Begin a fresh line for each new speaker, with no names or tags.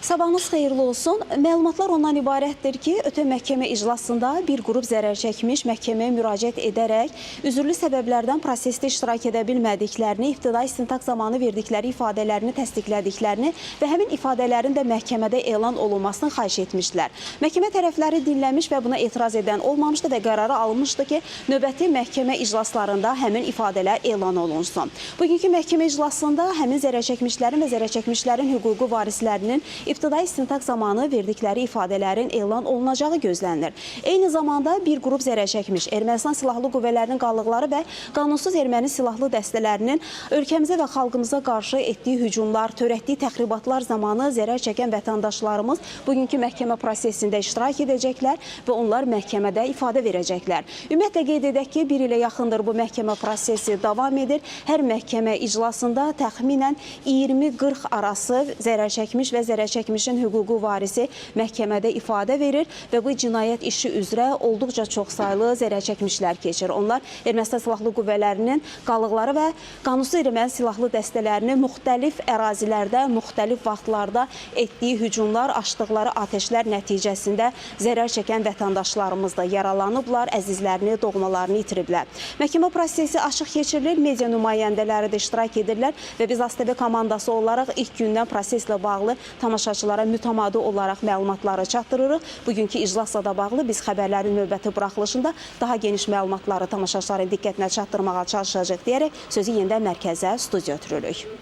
Sabahınız xeyirli olsun. Məlumatlar ondan ibarətdir ki, ötən məhkəmə iclasında bir qrup zərər çəkmiş məhkəməyə müraciət edərək üzürlü səbəblərdən prosesdə iştirak edə bilmədiklərini, ibtidai istintaq zamanı verdikləri ifadələrini təsdiqlədiklərini və həmin ifadələrin də məhkəmədə elan olunmasını xahiş etmişlər. Məhkəmə tərəfləri dinləmiş və buna etiraz edən olmamışdı və qərarı alınmışdı ki, növbəti məhkəmə iclaslarında həmin ifadələr elan olunsun. Bugünkü məhkəmə iclasında həmin zərər çəkmişlərin və zərər çəkmişlərin hüquqi varislərinin İbtidai istintaq zamanı verdikləri ifadələrin elan olunacağı gözlənilir. Eyni zamanda bir qrup zərər çəkmiş Ermənistan Silahlı Qüvvələrinin qalıqları və qanunsuz erməni silahlı dəstələrinin ölkəmizə və xalqımıza qarşı etdiyi hücumlar, törətdiyi təxribatlar zamanı zərər çəkən vətəndaşlarımız bugünkü məhkəmə prosesində iştirak edəcəklər və onlar məhkəmədə ifadə verəcəklər. Ümumiyyətlə qeyd edək ki, bir ilə yaxındır bu məhkəmə prosesi davam edir. Hər məhkəmə iclasında təxminən 20-40 arası zərər çəkmiş və zərər çəkmişin hüquqi varisi məhkəmədə ifadə verir və bu cinayət işi üzrə olduqca çoxsaylı zərər çəkmişlər keçir. Onlar Ermənistan Silahlı Qüvvələrinin qalıqları və qanunsuz erməni silahlı dəstələrinin müxtəlif ərazilərdə, müxtəlif vaxtlarda etdiyi hücumlar, açdıqları atəşlər nəticəsində zərər çəkən vətəndaşlarımız da yaralanıblar, əzizlərini, doğmalarını itiriblər. Məhkəmə prosesi açıq keçirilir, media nümayəndələri də iştirak edirlər və biz ASTV komandası olaraq ilk gündən proseslə bağlı tamaşaçılara mütəmadi olaraq məlumatları çatdırırıq. Bugünkü iclasla da bağlı biz xəbərlərin növbəti buraxılışında daha geniş məlumatları tamaşaçıların diqqətinə çatdırmağa çalışacaq deyərək sözü yenidən mərkəzə, studiya ötürürük.